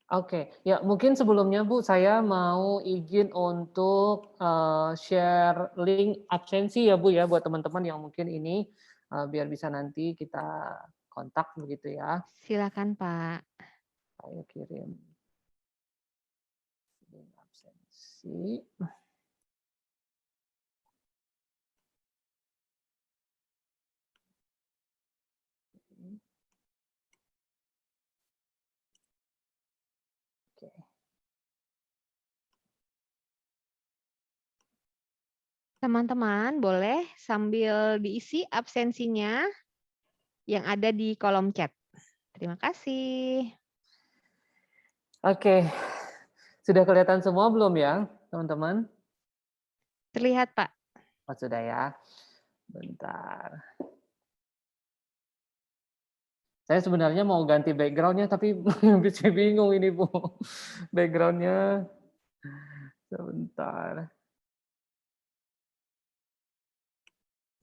Oke, ya mungkin sebelumnya Bu, saya mau izin untuk, share link absensi ya Bu ya, buat teman-teman yang mungkin ini, biar bisa nanti kita kontak begitu ya. Silakan, Pak. Saya kirim link absensi. Oke. Teman-teman boleh sambil diisi absensinya yang ada di kolom chat. Terima kasih. Oke, sudah kelihatan semua belum ya, teman-teman? Terlihat, Pak. Oh sudah ya, bentar. Saya sebenarnya mau ganti background-nya tapi masih bingung ini Bu, background-nya. Sebentar.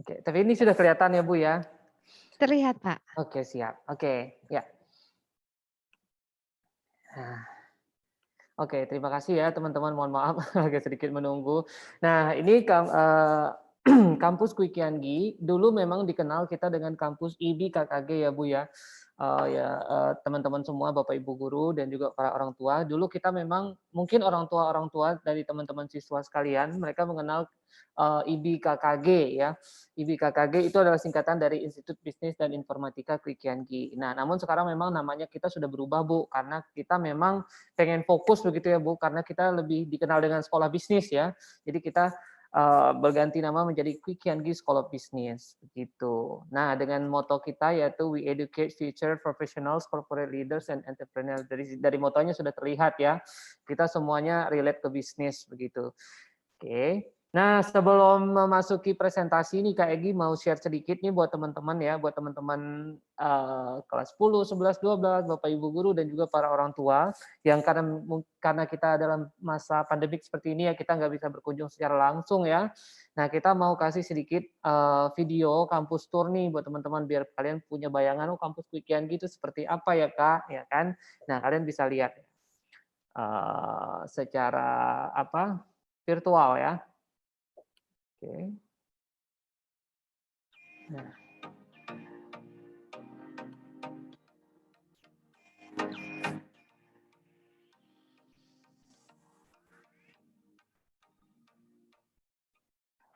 Oke, tapi ini sudah kelihatan ya Bu ya? Terlihat, Pak. Oke siap, oke, ya. Nah, oke terima kasih ya teman-teman, mohon maaf agak sedikit menunggu. Nah ini kampus Kwi Kian Gi, dulu memang dikenal kita dengan kampus IB KKG ya Bu ya. Teman-teman semua, Bapak Ibu guru dan juga para orang tua, dulu kita memang mungkin orang tua dari teman-teman siswa sekalian, mereka mengenal, IB KKG ya. IB KKG itu adalah singkatan dari Institut Bisnis dan Informatika Kwi Kian Gi. Nah, namun sekarang memang namanya kita sudah berubah Bu, karena kita memang pengen fokus begitu ya Bu, karena kita lebih dikenal dengan sekolah bisnis ya. Jadi kita berganti nama menjadi Kwi Kian Gi School of Business begitu. Nah, dengan moto kita yaitu We Educate Future Professionals, Corporate Leaders and Entrepreneurs. Dari motonya sudah terlihat ya. Kita semuanya relate ke bisnis begitu. Oke. Nah, sebelum memasuki presentasi nih Kak Egi mau share sedikit nih buat teman-teman ya, buat teman-teman kelas 10, 11, 12, Bapak Ibu guru dan juga para orang tua yang karena kita dalam masa pandemik seperti ini ya kita nggak bisa berkunjung secara langsung ya. Nah, kita mau kasih sedikit video kampus tour nih buat teman-teman biar kalian punya bayangan oh kampus Kwi Kian gitu seperti apa ya Kak, ya kan? Nah, kalian bisa lihat secara apa virtual ya. Oke. Nah,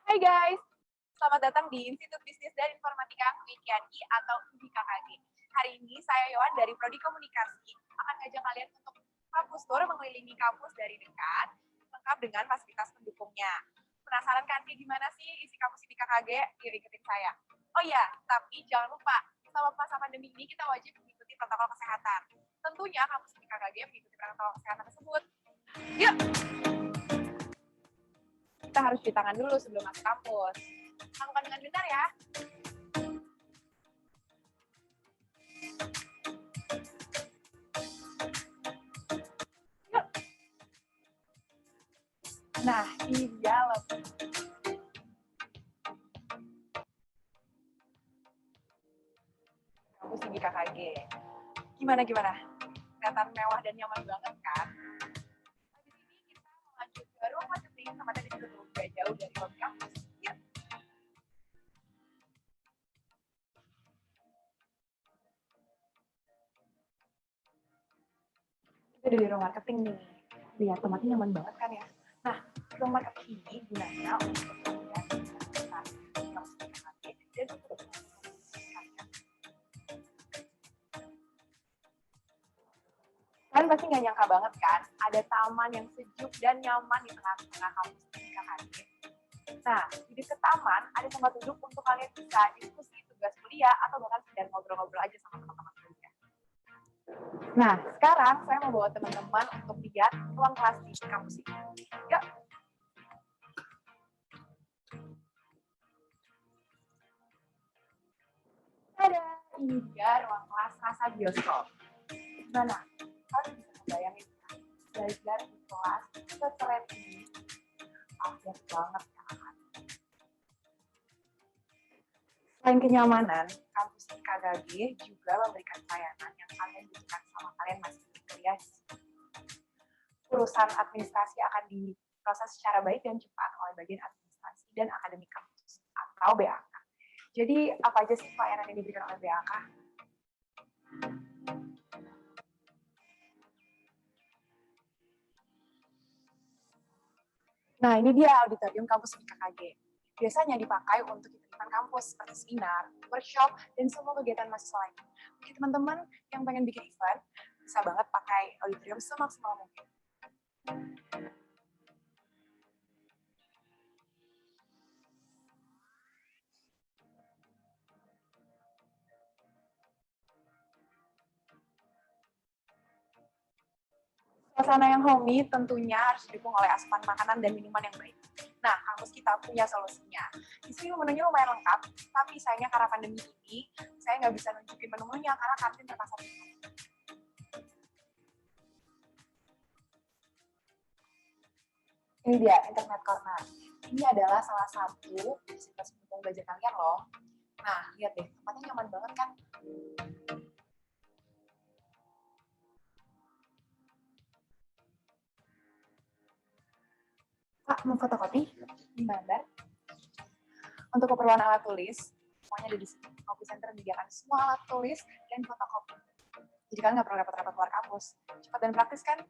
Hai guys, selamat datang di Institut Bisnis dan Informatika Kwi Kian Gi atau IBKKG. Hari ini saya Yohan dari Prodi Komunikasi akan ngajak kalian untuk kampus tour mengelilingi kampus dari dekat, lengkap dengan fasilitas pendukungnya. Penasaran kan kayak gimana sih isi kampus IBKKG? Yuk ikutin saya. Oh iya, tapi jangan lupa, selama masa pandemi ini kita wajib mengikuti protokol kesehatan. Tentunya kampus IBKKG mengikuti protokol kesehatan tersebut. Yuk! Kita harus cuci tangan dulu sebelum masuk kampus. Lakukan dengan benar ya. Yuk. Nah, di dalam. Kampus tinggi KKG. Gimana? Kelihatan mewah dan nyaman banget kan? Habis ini kita mau lanjut ke ruang marketing, tempatnya di situ tuh, gak jauh dari lobi kampus. Yuk. Kita udah di ruang marketing nih. Lihat tempatnya nyaman banget kan ya? Nah, ruang marketing ini gunanya untuk kalian bisa kampus KKG dan untuk kalian pasti nggak nyangka banget kan, ada taman yang sejuk dan nyaman di tengah-tengah kampus KKG. Nah, di dekat taman ada tempat duduk untuk kalian bisa diskusi tugas kuliah atau bahkan sekedar ngobrol-ngobrol aja sama teman-teman kuliah. Nah, sekarang saya mau bawa teman-teman untuk lihat ruang kelas di kampus ini. Yuk. Ada, ini dia ruang kelas rasa bioskop. Gimana? Kalian bisa ngebayangin kan? Belajar di kelas sekeren ini. Asik banget kan? Selain kenyamanan, kampus IKKG juga memberikan pelayanan yang kalian butuhkan sama kalian masih kuliah. urusan administrasi akan diproses secara baik dan cepat oleh bagian administrasi dan akademik kampus atau BAK. Jadi apa aja sih pelayanan yang diberikan oleh BAK? Nah, ini dia auditorium kampus BKKG. Biasanya dipakai untuk kegiatan kampus seperti seminar, workshop, dan semua kegiatan mahasiswa lainnya. Bagi teman-teman yang pengen bikin event, bisa banget pakai auditorium semaksimal mungkin. Suasana yang homey tentunya harus didukung oleh asupan makanan dan minuman yang baik. Nah, kampus kita punya solusinya. Di sini menunya lumayan lengkap, tapi sayangnya karena pandemi ini, saya nggak bisa nunjukin menu-menunya karena kantin terpaksa tutup. Ini dia, internet corner. Ini adalah salah satu fasilitas pendukung belajar kalian loh. Nah, lihat deh, tempatnya nyaman banget kan? Pak, mau fotokopi? Gimana? Untuk keperluan alat tulis, semuanya ada di sini. Copy Center menyediakan semua alat tulis dan fotokopi. Jadi kalian nggak perlu repot-repot keluar kampus. Cepat dan praktis kan?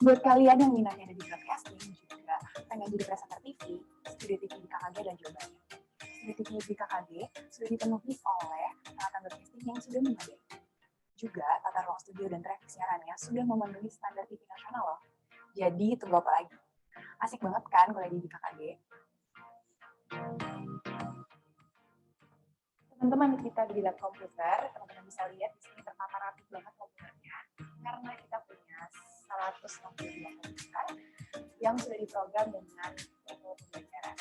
Buat kalian yang minatnya ada di broadcasting juga pengen jadi presenter TV, Studio TV BKKG dan jawabannya. Studio TV BKKG sudah dipenuhi oleh peralatan broadcasting yang sudah memadai. Juga tata ruang studio dan traffic siarannya sudah memenuhi standar TV nasional loh. Jadi tunggu apa lagi? Asik banget kan kuliah di BKKG? Teman-teman kita di lab komputer, teman-teman bisa lihat di sini tertata rapi banget komputernya karena kita punya 162 komputer yang sudah diprogram dengan metode pembelajaran.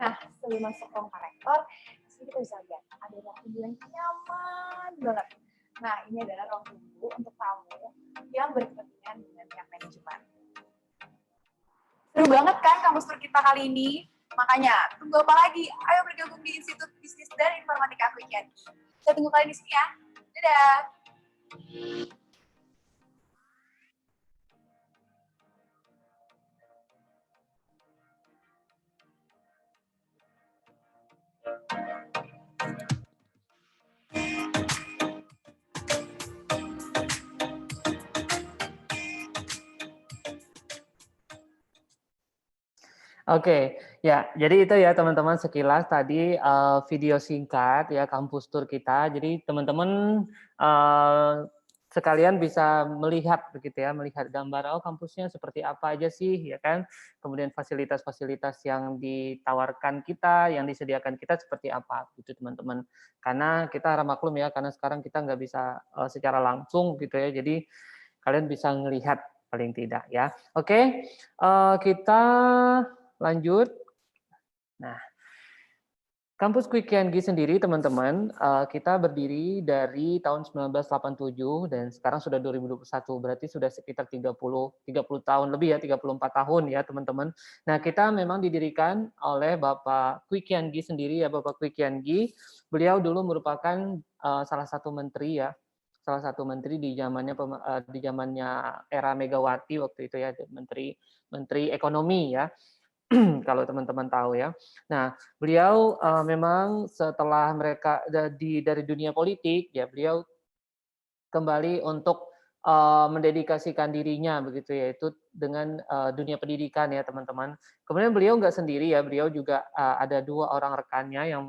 Nah, sebelum masuk ruang rektor, sini kita bisa lihat ada ruang tunggu yang nyaman banget. Nah, ini adalah ruang tunggu untuk tamu yang berkepentingan dengan pihak manajemen. Seru banget kan kampus tour kita kali ini? Makanya, tunggu apa lagi? Ayo bergabung di Institut Bisnis dan Informatika Quikiani. Saya tunggu kalian di sini ya. Dadah! Oke, ya, jadi itu ya teman-teman sekilas tadi video singkat ya kampus tour kita. Jadi teman-teman sekalian bisa melihat begitu ya, melihat gambar oh kampusnya seperti apa aja sih ya kan. Kemudian fasilitas-fasilitas yang ditawarkan kita, yang disediakan kita seperti apa gitu teman-teman. Karena kita harap maklum ya, karena sekarang kita nggak bisa secara langsung gitu ya. Jadi kalian bisa melihat paling tidak ya. Oke, kita lanjut. Nah, kampus Quikianggi sendiri teman-teman, kita berdiri dari tahun 1987 dan sekarang sudah 2021, berarti sudah sekitar 30 tahun lebih ya, 34 tahun ya teman-teman. Nah, kita memang didirikan oleh Bapak Quikianggi sendiri ya, Bapak Quikianggi. Beliau dulu merupakan salah satu menteri ya, salah satu menteri di zamannya era Megawati waktu itu ya, menteri ekonomi ya. Kalau teman-teman tahu ya. Nah, beliau memang setelah mereka dari dunia politik, ya beliau kembali untuk mendedikasikan dirinya begitu yaitu dengan dunia pendidikan ya teman-teman. Kemudian beliau nggak sendiri ya, beliau juga ada 2 orang rekannya yang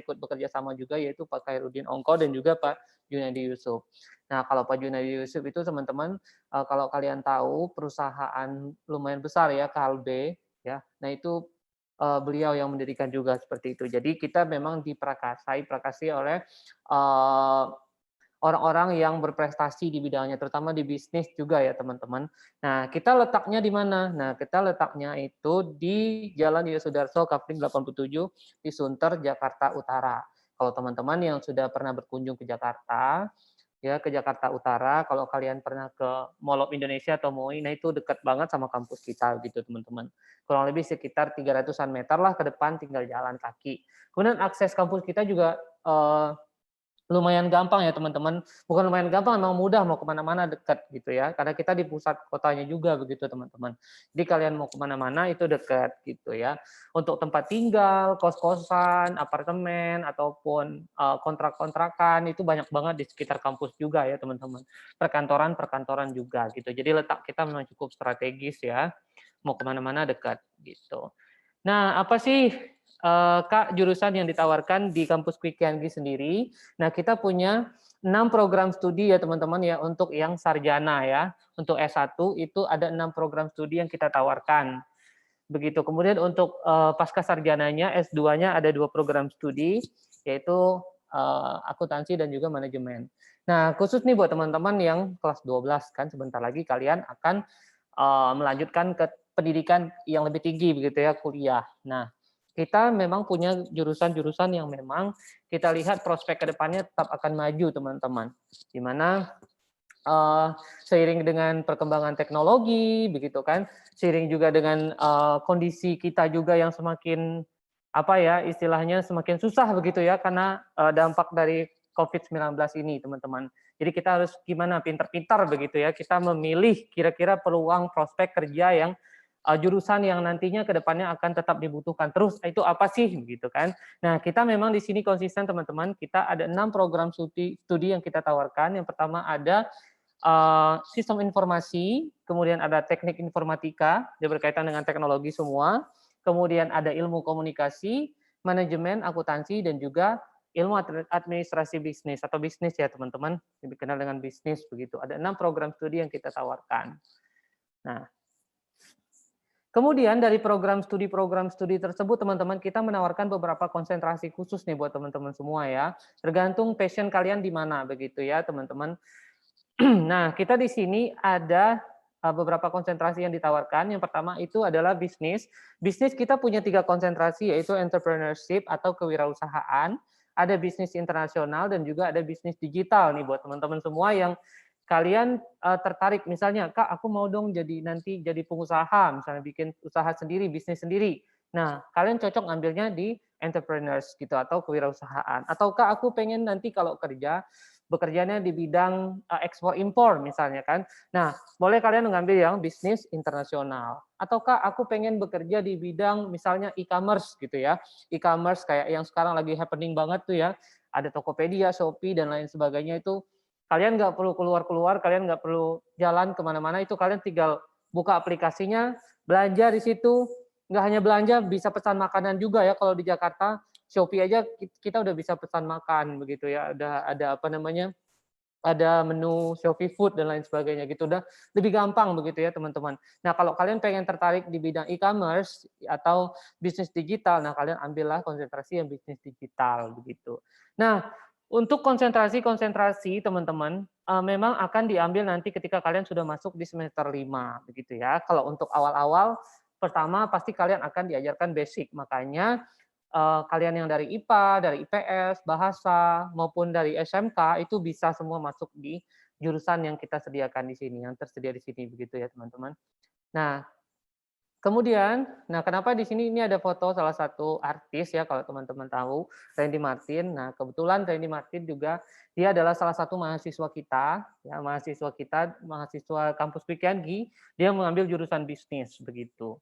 ikut bekerja sama juga yaitu Pak Khairuddin Ongko dan juga Pak Junadi Yusuf. Nah, kalau Pak Junadi Yusuf itu teman-teman kalau kalian tahu perusahaan lumayan besar ya Kalbe ya. Nah, itu beliau yang mendirikan juga seperti itu. Jadi kita memang prakasi oleh orang-orang yang berprestasi di bidangnya, terutama di bisnis juga ya teman-teman. Nah, kita letaknya di mana? Nah, kita letaknya itu di Jalan Yosudarso, Kapling 87, di Sunter, Jakarta Utara. Kalau teman-teman yang sudah pernah berkunjung ke Jakarta, ya ke Jakarta Utara, kalau kalian pernah ke Mall of Indonesia atau MOI, nah itu dekat banget sama kampus kita gitu teman-teman. Kurang lebih sekitar 300-an meter lah ke depan, tinggal jalan kaki. Kemudian akses kampus kita juga lumayan gampang ya teman-teman. Bukan lumayan gampang, memang mudah, mau kemana-mana dekat gitu ya. Karena kita di pusat kotanya juga begitu teman-teman. Jadi kalian mau kemana-mana itu dekat gitu ya. Untuk tempat tinggal, kos-kosan, apartemen, ataupun kontrak-kontrakan itu banyak banget di sekitar kampus juga ya teman-teman. Perkantoran-perkantoran juga gitu. Jadi letak kita memang cukup strategis ya. Mau kemana-mana dekat gitu. Nah, apa sih Kak, jurusan yang ditawarkan di kampus Quick.Yangi sendiri? Nah, kita punya 6 program studi ya teman-teman ya untuk yang sarjana ya. Untuk S1 itu ada 6 program studi yang kita tawarkan. Begitu. Kemudian untuk pasca sarjananya S2-nya ada 2 program studi yaitu akuntansi dan juga manajemen. Nah, khusus nih buat teman-teman yang kelas 12 kan sebentar lagi kalian akan melanjutkan ke pendidikan yang lebih tinggi begitu ya, kuliah. Nah, kita memang punya jurusan-jurusan yang memang kita lihat prospek ke depannya tetap akan maju teman-teman. Di mana seiring dengan perkembangan teknologi begitu kan, seiring juga dengan kondisi kita juga yang semakin apa ya istilahnya semakin susah begitu ya karena dampak dari COVID-19 ini teman-teman. Jadi kita harus gimana pintar-pintar begitu ya kita memilih kira-kira peluang prospek kerja yang jurusan yang nantinya ke depannya akan tetap dibutuhkan terus itu apa sih begitu kan. Nah, kita memang di sini konsisten teman-teman, kita ada 6 program studi yang kita tawarkan. Yang pertama ada sistem informasi, kemudian ada teknik informatika, dia berkaitan dengan teknologi semua, kemudian ada ilmu komunikasi, manajemen, akuntansi, dan juga ilmu administrasi bisnis atau bisnis ya teman-teman, lebih kenal dengan bisnis begitu. Ada 6 program studi yang kita tawarkan. Nah, kemudian dari program studi tersebut teman-teman kita menawarkan beberapa konsentrasi khusus nih buat teman-teman semua ya. Tergantung passion kalian di mana begitu ya teman-teman. Nah, kita di sini ada beberapa konsentrasi yang ditawarkan. Yang pertama itu adalah bisnis. Bisnis kita punya 3 konsentrasi yaitu entrepreneurship atau kewirausahaan, ada bisnis internasional dan juga ada bisnis digital nih buat teman-teman semua yang kalian tertarik misalnya, Kak, aku mau dong nanti jadi pengusaha, misalnya bikin usaha sendiri, bisnis sendiri. Nah, kalian cocok ambilnya di entrepreneurs gitu atau kewirausahaan. Atau Kak, aku pengen nanti kalau bekerjanya di bidang ekspor impor misalnya kan. Nah, boleh kalian mengambil yang bisnis internasional. Ataukah aku pengen bekerja di bidang misalnya e-commerce gitu ya. E-commerce kayak yang sekarang lagi happening banget tuh ya. Ada Tokopedia, Shopee, dan lain sebagainya itu kalian nggak perlu keluar-keluar, kalian nggak perlu jalan kemana-mana, itu kalian tinggal buka aplikasinya, belanja di situ, nggak hanya belanja, bisa pesan makanan juga ya, kalau di Jakarta, Shopee aja kita udah bisa pesan makan, begitu ya, ada apa namanya, ada menu Shopee Food dan lain sebagainya gitu, udah lebih gampang begitu ya teman-teman. Nah kalau kalian pengen tertarik di bidang e-commerce atau bisnis digital, nah kalian ambillah konsentrasi yang bisnis digital begitu. Nah untuk konsentrasi teman-teman memang akan diambil nanti ketika kalian sudah masuk di semester 5 begitu ya. Kalau untuk awal-awal pertama pasti kalian akan diajarkan basic, makanya kalian yang dari IPA, dari IPS, bahasa maupun dari SMK itu bisa semua masuk di jurusan yang kita sediakan di sini, yang tersedia di sini begitu ya teman-teman. Nah, kemudian, nah kenapa di sini ini ada foto salah satu artis ya kalau teman-teman tahu, Randy Martin. Nah, kebetulan Randy Martin juga dia adalah salah satu mahasiswa kita, ya mahasiswa kampus Quick.Yangi, dia mengambil jurusan bisnis begitu.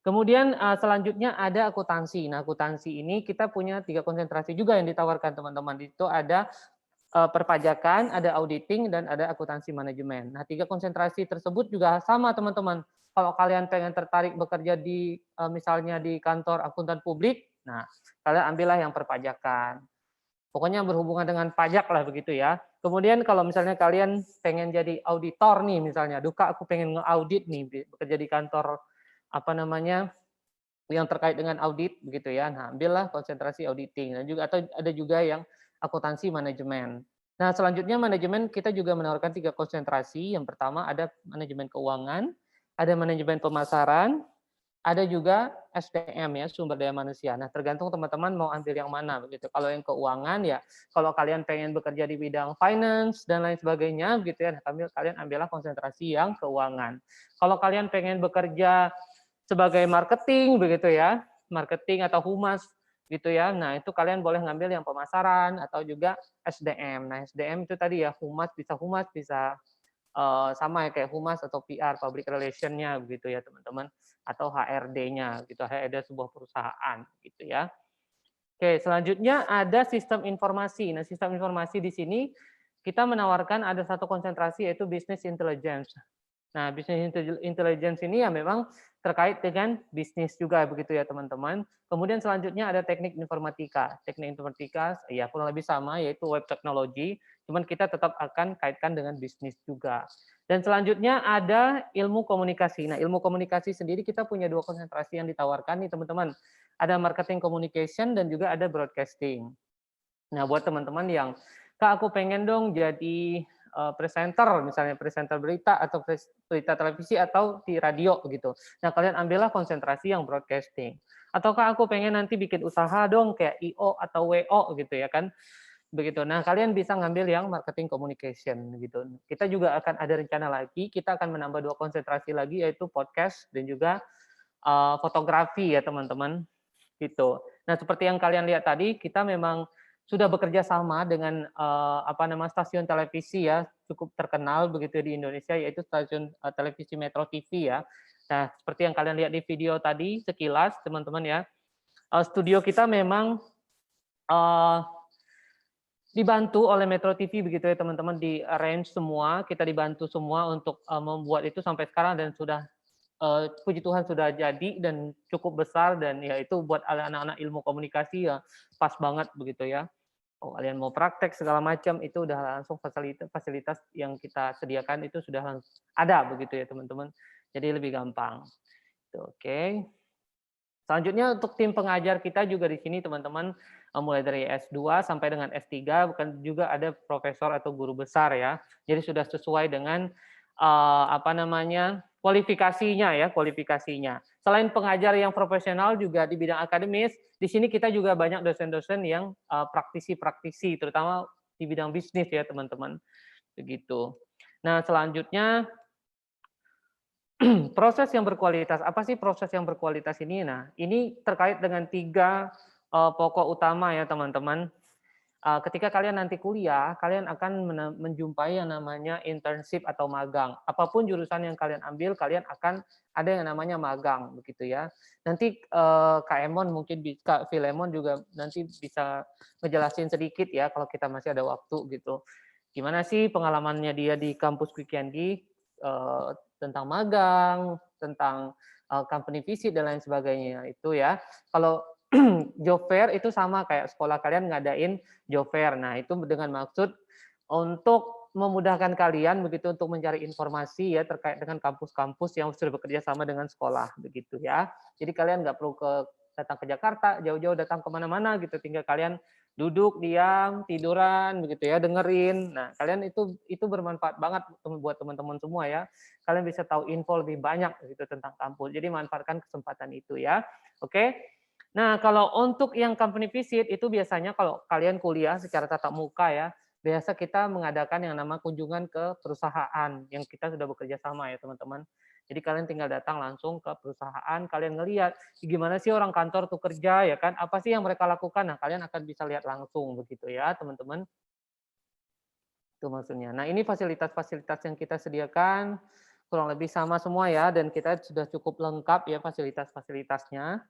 Kemudian selanjutnya ada akuntansi. Nah, akuntansi ini kita punya 3 konsentrasi juga yang ditawarkan teman-teman. Itu ada perpajakan, ada auditing, dan ada akuntansi manajemen. Nah, 3 konsentrasi tersebut juga sama teman-teman. Kalau kalian pengen tertarik bekerja di misalnya di kantor akuntan publik, nah kalian ambillah yang perpajakan. Pokoknya berhubungan dengan pajak lah begitu ya. Kemudian kalau misalnya kalian pengen jadi auditor nih misalnya, duh Kak, aku pengen ngeaudit nih, bekerja di kantor apa namanya yang terkait dengan audit begitu ya. Nah, ambillah konsentrasi auditing dan juga atau ada juga yang akuntansi manajemen. Nah, selanjutnya manajemen kita juga menawarkan 3 konsentrasi. Yang pertama ada manajemen keuangan, ada manajemen pemasaran, ada juga SDM ya, sumber daya manusia. Nah, tergantung teman-teman mau ambil yang mana begitu. Kalau yang keuangan ya, kalau kalian pengen bekerja di bidang finance dan lain sebagainya gitu ya, kalian ambillah konsentrasi yang keuangan. Kalau kalian pengen bekerja sebagai marketing begitu ya, marketing atau humas gitu ya. Nah, itu kalian boleh ngambil yang pemasaran atau juga SDM. Nah, SDM itu tadi ya humas bisa sama ya kayak humas atau PR, public relation-nya begitu ya teman-teman, atau HRD-nya gitu, HRD sebuah perusahaan gitu ya. Oke, selanjutnya ada sistem informasi. Nah, sistem informasi di sini kita menawarkan ada satu konsentrasi yaitu business intelligence. Nah, business intelligence ini ya memang terkait dengan bisnis juga begitu ya teman-teman. Kemudian selanjutnya ada teknik informatika. Teknik informatika ya kurang lebih sama yaitu web technology, cuman kita tetap akan kaitkan dengan bisnis juga. Dan selanjutnya ada ilmu komunikasi. Nah, ilmu komunikasi sendiri kita punya 2 konsentrasi yang ditawarkan nih teman-teman. Ada marketing communication dan juga ada broadcasting. Nah, buat teman-teman yang, "Kak, aku pengen dong jadi presenter," misalnya presenter berita atau berita televisi atau di radio gitu. Nah, kalian ambillah konsentrasi yang broadcasting. Atau, "Kak, aku pengen nanti bikin usaha dong kayak IO atau WO," gitu ya kan. Begitu. Nah, kalian bisa ngambil yang marketing communication gitu. Kita juga akan ada rencana lagi, kita akan menambah 2 konsentrasi lagi yaitu podcast dan juga fotografi ya, teman-teman. Gitu. Nah, seperti yang kalian lihat tadi, kita memang sudah bekerja sama dengan stasiun televisi ya cukup terkenal begitu di Indonesia yaitu stasiun televisi Metro TV ya. Nah, seperti yang kalian lihat di video tadi sekilas teman-teman ya, studio kita memang eh, dibantu oleh Metro TV begitu ya teman-teman, di arrange semua, kita dibantu semua untuk membuat itu sampai sekarang dan sudah puji Tuhan sudah jadi dan cukup besar dan ya itu buat anak-anak ilmu komunikasi ya pas banget begitu ya. Oh, kalian mau praktek segala macam itu udah langsung fasilitas yang kita sediakan itu sudah langsung ada begitu ya teman-teman. Jadi lebih gampang. Oke. Selanjutnya untuk tim pengajar kita juga di sini teman-teman mulai dari S2 sampai dengan S3 bukan juga ada profesor atau guru besar ya. Jadi sudah sesuai dengan kualifikasinya ya, kualifikasinya. Selain pengajar yang profesional juga di bidang akademis, di sini kita juga banyak dosen-dosen yang praktisi-praktisi terutama di bidang bisnis ya, teman-teman. Begitu. Nah, selanjutnya proses yang berkualitas. Apa sih proses yang berkualitas ini? Nah, ini terkait dengan 3 pokok utama ya, teman-teman. Ketika kalian nanti kuliah, kalian akan menjumpai yang namanya internship atau magang. Apapun jurusan yang kalian ambil, kalian akan ada yang namanya magang, begitu ya. Nanti Kak Emon mungkin Kak Filemon juga nanti bisa ngejelasin sedikit ya kalau kita masih ada waktu gitu. Gimana sih pengalamannya dia di kampus Quick&Gi tentang magang, tentang company visit dan lain sebagainya itu ya. Kalau job fair itu sama kayak sekolah kalian ngadain job fair. Nah, itu dengan maksud untuk memudahkan kalian begitu untuk mencari informasi ya terkait dengan kampus-kampus yang sudah bekerja sama dengan sekolah begitu ya. Jadi kalian nggak perlu datang ke Jakarta, jauh-jauh datang kemana-mana gitu, tinggal kalian duduk diam tiduran begitu ya dengerin. Nah, kalian itu bermanfaat banget buat teman-teman semua ya. Kalian bisa tahu info lebih banyak gitu tentang kampus. Jadi manfaatkan kesempatan itu ya. Oke. Nah, kalau untuk yang company visit itu biasanya kalau kalian kuliah secara tatap muka ya, biasa kita mengadakan yang nama kunjungan ke perusahaan yang kita sudah bekerja sama ya teman-teman. Jadi kalian tinggal datang langsung ke perusahaan, kalian ngelihat gimana sih orang kantor tuh kerja ya kan, apa sih yang mereka lakukan. Nah, kalian akan bisa lihat langsung begitu ya teman-teman. Itu maksudnya. Nah, ini fasilitas-fasilitas yang kita sediakan kurang lebih sama semua ya, dan kita sudah cukup lengkap ya fasilitas-fasilitasnya.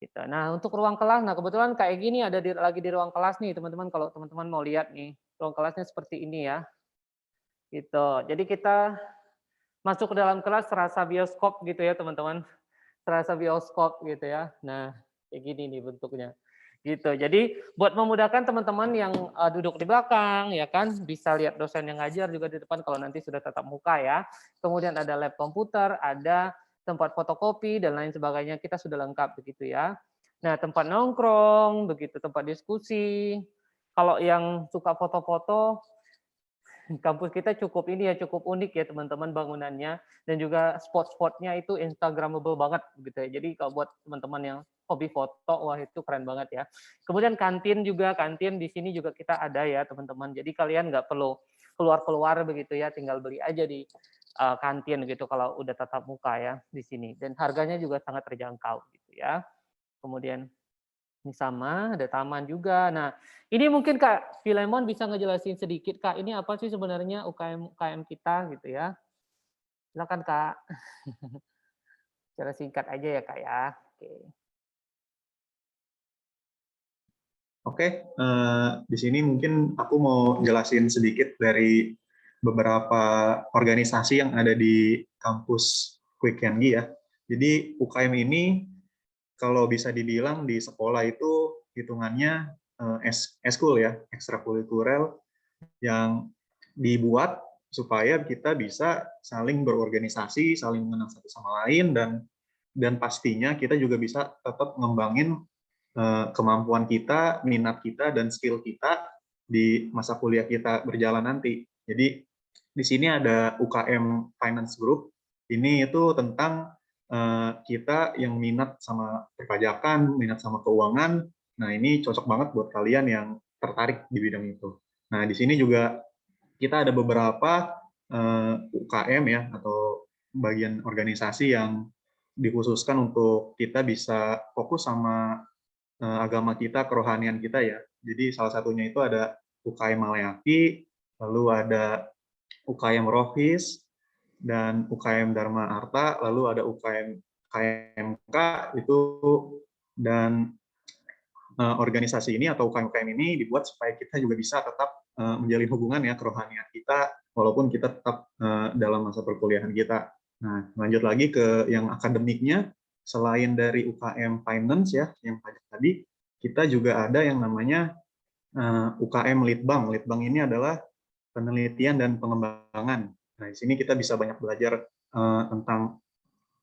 Gitu. Nah, untuk ruang kelas, nah kebetulan kayak gini ada lagi di ruang kelas nih, teman-teman. Kalau teman-teman mau lihat nih, ruang kelasnya seperti ini ya. Gitu. Jadi kita masuk ke dalam kelas serasa bioskop gitu ya, teman-teman. Serasa bioskop gitu ya. Nah, kayak gini nih bentuknya. Gitu. Jadi buat memudahkan teman-teman yang duduk di belakang ya kan, bisa lihat dosen yang ngajar juga di depan kalau nanti sudah tatap muka ya. Kemudian ada lab komputer, ada tempat fotokopi dan lain sebagainya, kita sudah lengkap begitu ya. Nah, tempat nongkrong, begitu tempat diskusi. Kalau yang suka foto-foto, kampus kita cukup ini ya, cukup unik ya teman-teman bangunannya, dan juga spot-spotnya itu instagramable banget gitu ya. Jadi kalau buat teman-teman yang hobi foto, wah itu keren banget ya. Kemudian kantin juga, kantin di sini juga kita ada ya teman-teman. Jadi kalian nggak perlu keluar-keluar begitu ya, tinggal beli aja di kantin gitu kalau udah tatap muka ya di sini. Dan harganya juga sangat terjangkau gitu ya. Kemudian ini sama, ada taman juga. Nah, ini mungkin Kak Filemon bisa ngejelasin sedikit Kak, ini apa sih sebenarnya UKM kita gitu ya. Silakan Kak, secara singkat aja ya Kak ya. Oke. Oke, di sini mungkin aku mau jelasin sedikit dari beberapa organisasi yang ada di kampus Quick Yangi ya. Jadi UKM ini kalau bisa dibilang di sekolah itu hitungannya eskul ya, ekstrakurikuler yang dibuat supaya kita bisa saling berorganisasi, saling mengenal satu sama lain, dan pastinya kita juga bisa tetap ngembangin kemampuan kita, minat kita, dan skill kita di masa kuliah kita berjalan nanti. Jadi di sini ada UKM Finance Group. Ini itu tentang kita yang minat sama perpajakan, minat sama keuangan. Nah, ini cocok banget buat kalian yang tertarik di bidang itu. Nah, di sini juga kita ada beberapa UKM ya, atau bagian organisasi yang dikhususkan untuk kita bisa fokus sama agama kita, kerohanian kita ya. Jadi salah satunya itu ada UKM Maleaki, lalu ada UKM Rohis, dan UKM Dharma Arta, lalu ada UKM KMK itu, dan organisasi ini atau UKM-UKM ini dibuat supaya kita juga bisa tetap menjalin hubungan ya kerohanian kita, walaupun kita tetap dalam masa perkuliahan kita. Nah, lanjut lagi ke yang akademiknya. Selain dari UKM Finance ya, yang tadi, kita juga ada yang namanya UKM Litbang. Litbang ini adalah penelitian dan pengembangan. Nah, di sini kita bisa banyak belajar tentang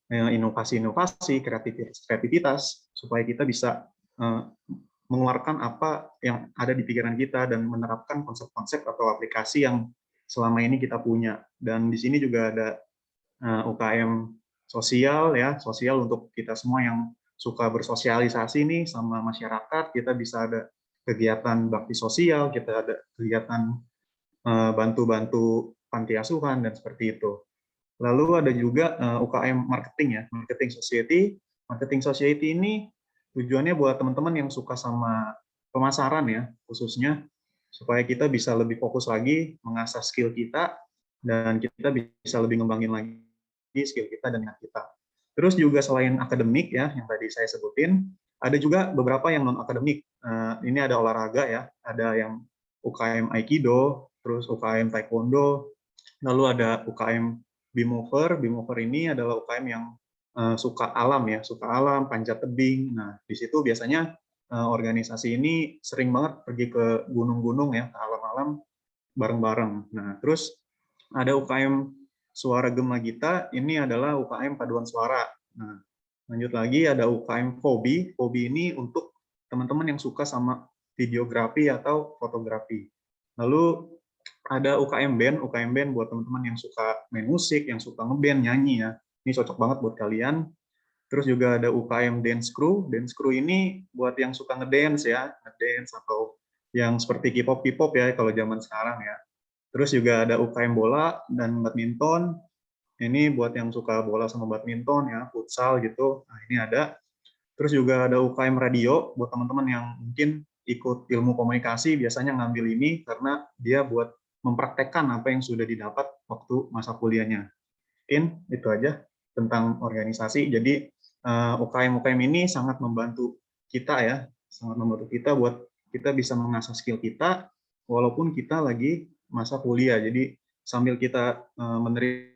inovasi-inovasi, kreativitas, supaya kita bisa mengeluarkan apa yang ada di pikiran kita dan menerapkan konsep-konsep atau aplikasi yang selama ini kita punya. Dan di sini juga ada UKM sosial ya, sosial untuk kita semua yang suka bersosialisasi nih sama masyarakat. Kita bisa ada kegiatan bakti sosial, kita ada kegiatan bantu-bantu panti asuhan dan seperti itu. Lalu ada juga UKM marketing ya, marketing society. Marketing society ini tujuannya buat teman-teman yang suka sama pemasaran ya, khususnya supaya kita bisa lebih fokus lagi mengasah skill kita, dan kita bisa lebih ngembangin lagi skill kita dan minat kita. Terus juga selain akademik ya, yang tadi saya sebutin, ada juga beberapa yang non akademik. Ini ada olahraga ya, ada yang UKM Aikido, terus UKM Taekwondo, lalu ada UKM Bimover. Bimover ini adalah UKM yang suka alam ya, suka alam, panjat tebing. Nah, di situ biasanya organisasi ini sering banget pergi ke gunung-gunung ya, ke alam-alam bareng-bareng. Nah, terus ada UKM Suara Gema Gita, ini adalah UKM paduan suara. Nah, lanjut lagi ada UKM Fobi. Fobi ini untuk teman-teman yang suka sama videografi atau fotografi. Lalu ada UKM Band. UKM Band buat teman-teman yang suka main musik, yang suka ngeband, nyanyi ya. Ini cocok banget buat kalian. Terus juga ada UKM Dance Crew. Dance Crew ini buat yang suka ngedance ya, ngedance atau yang seperti K-pop ya kalau zaman sekarang ya. Terus juga ada UKM bola dan badminton. Ini buat yang suka bola sama badminton ya, futsal gitu. Nah, ini ada. Terus juga ada UKM radio buat teman-teman yang mungkin ikut ilmu komunikasi, biasanya ngambil ini karena dia buat mempraktekkan apa yang sudah didapat waktu masa kuliahnya. Mungkin itu aja tentang organisasi. Jadi UKM-UKM ini sangat membantu kita ya, sangat membantu kita buat kita bisa mengasah skill kita walaupun kita lagi masa kuliah. Jadi sambil kita menerima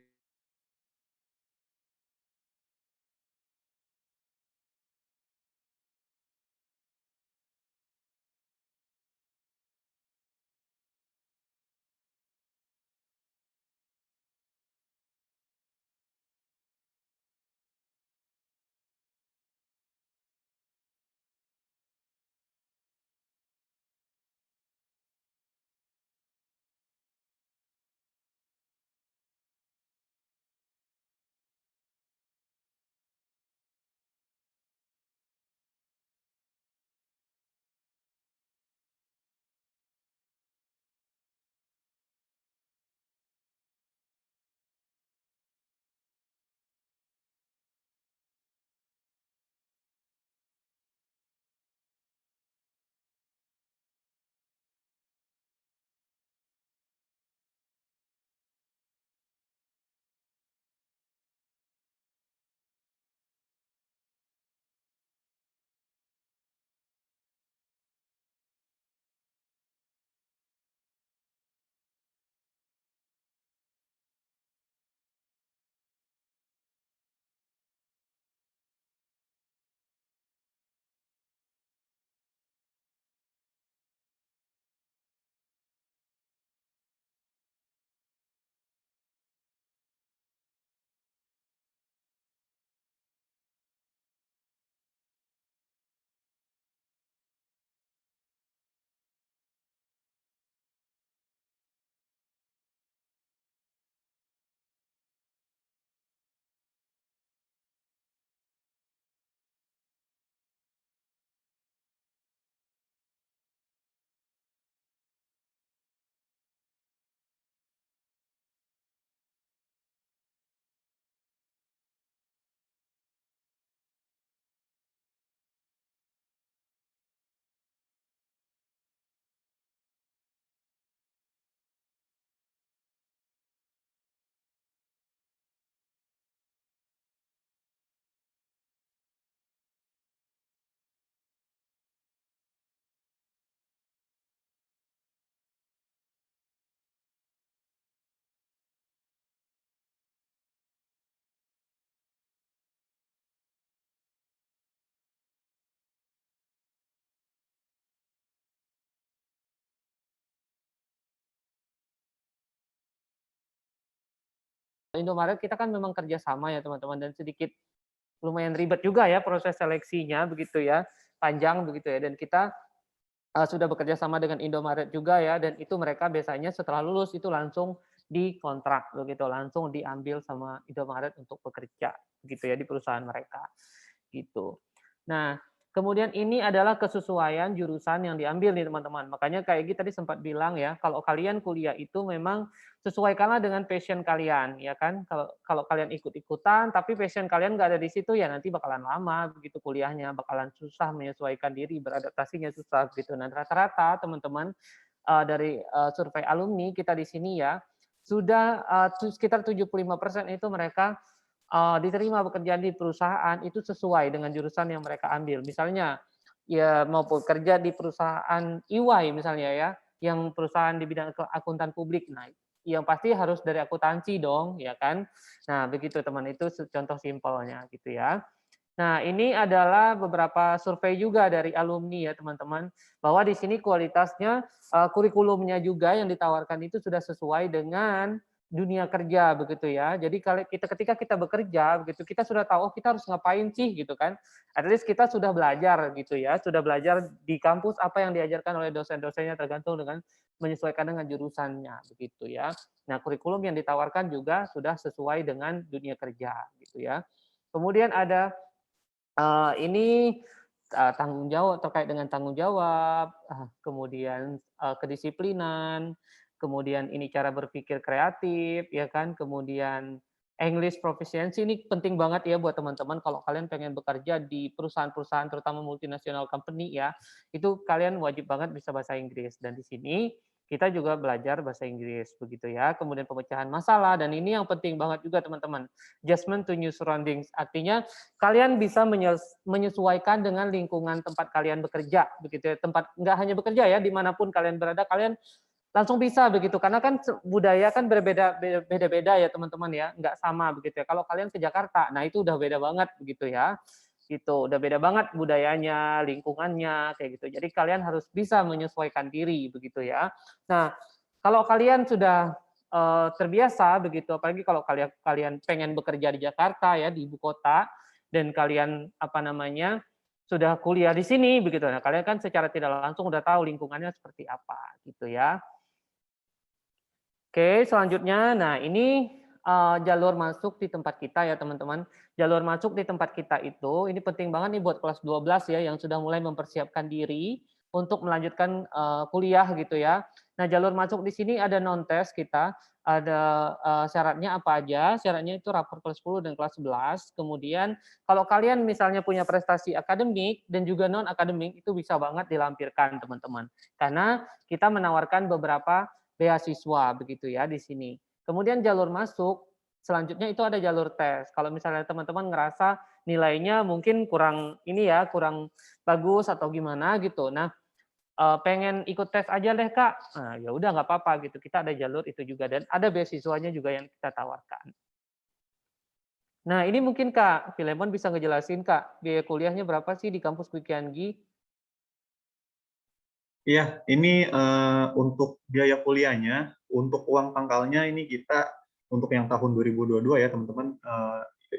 Indomaret kita kan memang kerjasama ya teman-teman, dan sedikit lumayan ribet juga ya proses seleksinya begitu ya, panjang begitu ya, dan kita sudah bekerja sama dengan Indomaret juga ya, dan itu mereka biasanya setelah lulus itu langsung dikontrak begitu, langsung diambil sama Indomaret untuk bekerja gitu ya di perusahaan mereka gitu. Nah, kemudian ini adalah kesesuaian jurusan yang diambil nih teman-teman. Makanya kayak Egy tadi sempat bilang ya, kalau kalian kuliah itu memang sesuaikanlah dengan passion kalian, ya kan? Kalau kalian ikut-ikutan, tapi passion kalian nggak ada di situ, ya nanti bakalan lama begitu kuliahnya, bakalan susah menyesuaikan diri, beradaptasinya susah gitu. Nah, rata-rata teman-teman dari survei alumni kita di sini ya, sudah sekitar 75% itu mereka diterima bekerja di perusahaan itu sesuai dengan jurusan yang mereka ambil. Misalnya, ya mau bekerja di perusahaan EY misalnya ya, yang perusahaan di bidang akuntan publik. Nah, yang pasti harus dari akuntansi dong, ya kan? Nah, begitu teman, itu contoh simpelnya gitu ya. Nah, ini adalah beberapa survei juga dari alumni ya teman-teman, bahwa di sini kualitasnya kurikulumnya juga yang ditawarkan itu sudah sesuai dengan dunia kerja begitu ya. Jadi kalau ketika kita bekerja begitu, kita sudah tahu kita harus ngapain sih gitu kan. At least kita sudah belajar gitu ya, sudah belajar di kampus apa yang diajarkan oleh dosen-dosennya tergantung dengan menyesuaikan dengan jurusannya begitu ya. Nah, kurikulum yang ditawarkan juga sudah sesuai dengan dunia kerja gitu ya. Kemudian ada ini tanggung jawab, terkait dengan tanggung jawab, kemudian kedisiplinan, kemudian ini cara berpikir kreatif, ya kan, kemudian English proficiency ini penting banget ya buat teman-teman kalau kalian pengen bekerja di perusahaan-perusahaan terutama multinational company ya, itu kalian wajib banget bisa bahasa Inggris, dan di sini kita juga belajar bahasa Inggris begitu ya. Kemudian pemecahan masalah, dan ini yang penting banget juga teman-teman, adjustment to new surroundings, artinya kalian bisa menyesuaikan dengan lingkungan tempat kalian bekerja begitu ya. Tempat nggak hanya bekerja ya, dimanapun kalian berada kalian langsung bisa begitu, karena kan budaya kan beda-beda ya teman-teman ya, nggak sama begitu ya. Kalau kalian ke Jakarta, nah itu udah beda banget begitu ya, gitu, udah beda banget budayanya, lingkungannya kayak gitu. Jadi kalian harus bisa menyesuaikan diri begitu ya. Nah, kalau kalian sudah terbiasa begitu, apalagi kalau kalian pengen bekerja di Jakarta ya, di ibu kota, dan kalian apa namanya sudah kuliah di sini begitu. Nah, kalian kan secara tidak langsung udah tahu lingkungannya seperti apa gitu ya. Oke, selanjutnya, nah ini jalur masuk di tempat kita ya teman-teman. Jalur masuk di tempat kita itu, ini penting banget nih buat kelas 12 ya, yang sudah mulai mempersiapkan diri untuk melanjutkan kuliah gitu ya. Nah, jalur masuk di sini ada non-tes kita, ada syaratnya apa aja, syaratnya itu rapor kelas 10 dan kelas 11. Kemudian kalau kalian misalnya punya prestasi akademik dan juga non-akademik, itu bisa banget dilampirkan teman-teman. Karena kita menawarkan beberapa beasiswa begitu ya di sini. Kemudian jalur masuk, selanjutnya itu ada jalur tes. Kalau misalnya teman-teman ngerasa nilainya mungkin kurang ini ya, kurang bagus atau gimana gitu. Nah, pengen ikut tes aja deh Kak. Nah, ya udah nggak apa-apa gitu. Kita ada jalur itu juga, dan ada beasiswanya juga yang kita tawarkan. Nah, ini mungkin Kak Filemon bisa ngejelasin Kak, biaya kuliahnya berapa sih di kampus Quick&Gi? Iya, ini untuk biaya kuliahnya, untuk uang pangkalnya ini kita untuk yang tahun 2022 ya teman-teman,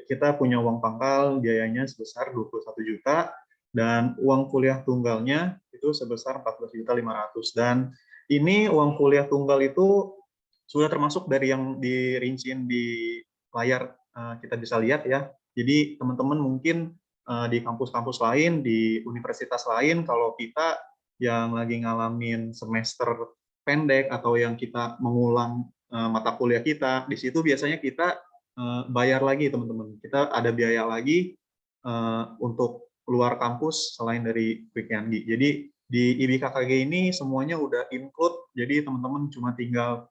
kita punya uang pangkal biayanya sebesar 21 juta dan uang kuliah tunggalnya itu sebesar 14.500.000, dan ini uang kuliah tunggal itu sudah termasuk dari yang dirinciin di layar, kita bisa lihat ya. Jadi teman-teman mungkin di kampus-kampus lain, di universitas lain, kalau kita yang lagi ngalamin semester pendek atau yang kita mengulang mata kuliah kita, di situ biasanya kita bayar lagi teman-teman. Kita ada biaya lagi untuk keluar kampus selain dari Quick&Gi. Jadi di IBKKG ini semuanya udah include, jadi teman-teman cuma tinggal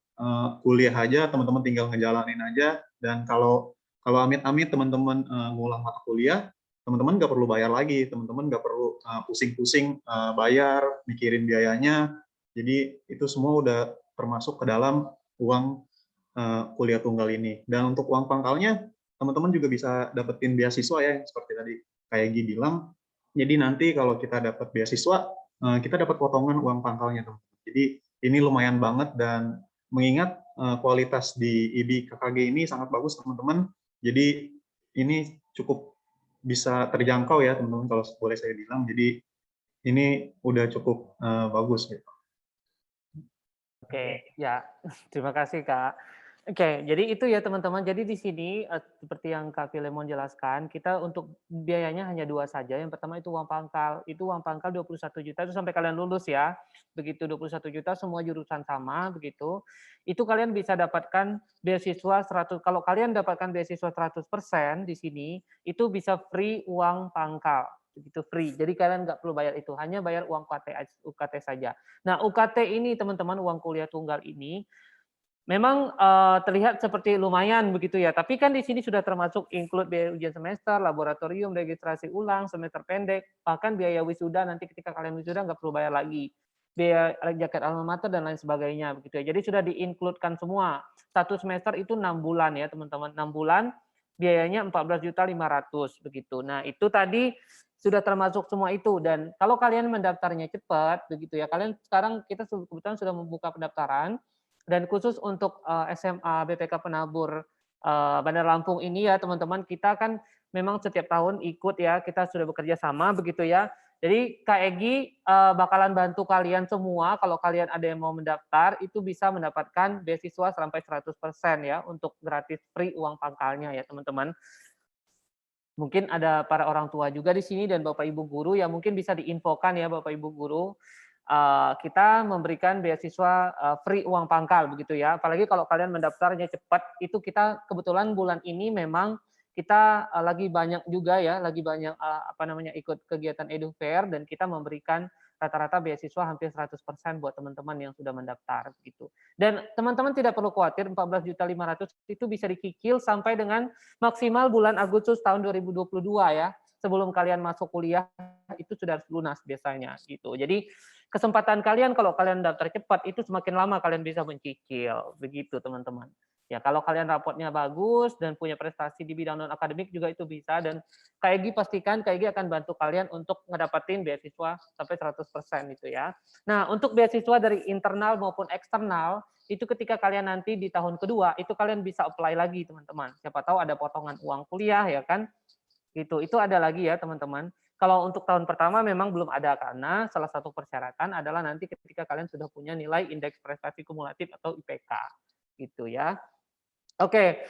kuliah aja, teman-teman tinggal ngejalanin aja, dan kalau amit-amit teman-teman ngulang mata kuliah, teman-teman nggak perlu bayar lagi, teman-teman nggak perlu pusing-pusing bayar, mikirin biayanya. Jadi itu semua udah termasuk ke dalam uang kuliah tunggal ini. Dan untuk uang pangkalnya, teman-teman juga bisa dapetin beasiswa ya, seperti tadi kayak Gi bilang. Jadi nanti kalau kita dapat beasiswa, kita dapat potongan uang pangkalnya, teman-teman. Jadi ini lumayan banget, dan mengingat kualitas di IB KKG ini sangat bagus teman-teman. Jadi ini cukup bisa terjangkau ya teman-teman kalau boleh saya bilang. Jadi ini udah cukup bagus gitu. Oke, ya, terima kasih Kak. Oke, jadi itu ya teman-teman. Jadi di sini seperti yang Kak Filemon jelaskan, kita untuk biayanya hanya 2 saja. Yang pertama itu uang pangkal. Itu uang pangkal 21 juta itu sampai kalian lulus ya. Begitu 21 juta semua jurusan sama begitu. Itu kalian bisa dapatkan beasiswa 100. Kalau kalian dapatkan beasiswa 100% di sini, itu bisa free uang pangkal. Begitu free. Jadi kalian nggak perlu bayar itu, hanya bayar uang UKT saja. Nah, UKT ini teman-teman, uang kuliah tunggal ini memang terlihat seperti lumayan begitu ya, tapi kan di sini sudah termasuk include biaya ujian semester, laboratorium, registrasi ulang, semester pendek, bahkan biaya wisuda nanti ketika kalian wisuda nggak perlu bayar lagi, biaya jaket alma mater dan lain sebagainya begitu ya. Jadi sudah di-include-kan semua. Satu semester itu 6 bulan ya teman-teman, 6 bulan biayanya 14.500.000 begitu. Nah itu tadi sudah termasuk semua itu, dan kalau kalian mendaftarnya cepat begitu ya, kalian sekarang kita kebetulan sudah membuka pendaftaran. Dan khusus untuk SMA BPK Penabur Bandar Lampung ini ya teman-teman, kita kan memang setiap tahun ikut ya, kita sudah bekerja sama begitu ya. Jadi Kak Egi bakalan bantu kalian semua, kalau kalian ada yang mau mendaftar, itu bisa mendapatkan beasiswa sampai 100% ya, untuk gratis free uang pangkalnya ya teman-teman. Mungkin ada para orang tua juga di sini dan Bapak Ibu guru yang mungkin bisa diinfokan ya Bapak Ibu guru. Kita memberikan beasiswa free uang pangkal begitu ya. Apalagi kalau kalian mendaftarnya cepat, itu kita kebetulan bulan ini memang kita lagi banyak juga ya, lagi banyak ikut kegiatan Edu Fair, dan kita memberikan rata-rata beasiswa hampir 100% buat teman-teman yang sudah mendaftar gitu. Dan teman-teman tidak perlu khawatir, 14.500.000 itu bisa dicicil sampai dengan maksimal bulan Agustus tahun 2022 ya. Sebelum kalian masuk kuliah itu sudah lunas biasanya gitu. Jadi kesempatan kalian kalau kalian daftar cepat itu semakin lama kalian bisa mencicil begitu teman-teman. Ya kalau kalian rapotnya bagus dan punya prestasi di bidang non akademik juga itu bisa, dan Kak Egi pastikan Kak Egi akan bantu kalian untuk ngedapatin beasiswa sampai 100% itu ya. Nah, untuk beasiswa dari internal maupun eksternal itu ketika kalian nanti di tahun kedua itu kalian bisa apply lagi teman-teman. Siapa tahu ada potongan uang kuliah ya kan. Gitu. Itu ada lagi ya teman-teman. Kalau untuk tahun pertama memang belum ada, karena salah satu persyaratan adalah nanti ketika kalian sudah punya nilai indeks prestasi kumulatif atau IPK gitu ya. Oke,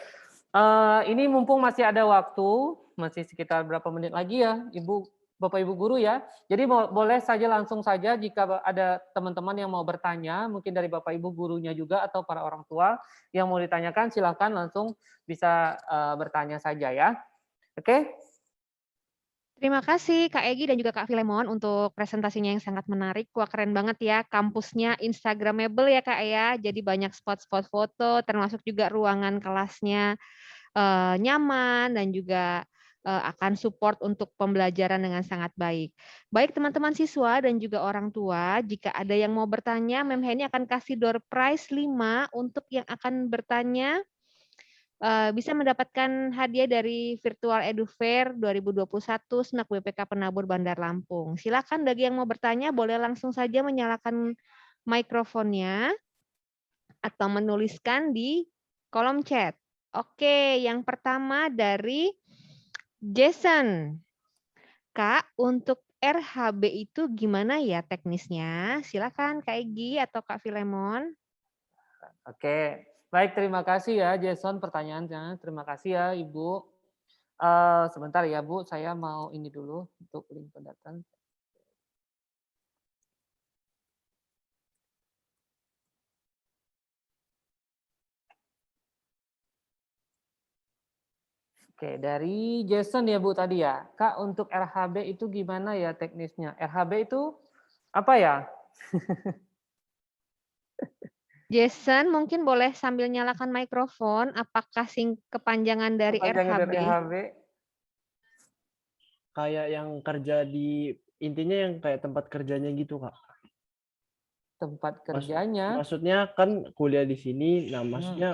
ini mumpung masih ada waktu, masih sekitar berapa menit lagi ya Bapak Ibu guru ya. Jadi boleh saja langsung saja jika ada teman-teman yang mau bertanya, mungkin dari Bapak Ibu gurunya juga atau para orang tua yang mau ditanyakan, silakan langsung bisa bertanya saja ya. Oke. Terima kasih Kak Egi dan juga Kak Filemon untuk presentasinya yang sangat menarik. Wah, keren banget ya, kampusnya Instagramable ya Kak ya. Jadi banyak spot-spot foto, termasuk juga ruangan kelasnya nyaman dan juga akan support untuk pembelajaran dengan sangat baik. Baik teman-teman siswa dan juga orang tua, jika ada yang mau bertanya, Mem Heni akan kasih door prize 5 untuk yang akan bertanya. Bisa mendapatkan hadiah dari Virtual Edu Fair 2021 SNAK BPK Penabur Bandar Lampung. Silakan bagi yang mau bertanya boleh langsung saja menyalakan mikrofonnya atau menuliskan di kolom chat. Oke, yang pertama dari Jason. Kak, untuk RHB itu gimana ya teknisnya? Silakan Kak Egi atau Kak Filemon. Oke, baik, terima kasih ya Jason pertanyaannya. Terima kasih ya Ibu. Sebentar ya Bu, saya mau ini dulu untuk link pendaftaran. Oke, dari Jason ya Bu tadi ya. Kak, untuk RHB itu gimana ya teknisnya? RHB itu apa ya? Jason, mungkin boleh sambil nyalakan mikrofon. Apakah kepanjangan dari Kepanjangan RHB? dari RHB? Kayak yang kerja intinya yang kayak tempat kerjanya gitu, Kak. Tempat kerjanya? Maksudnya kan kuliah di sini, nah maksudnya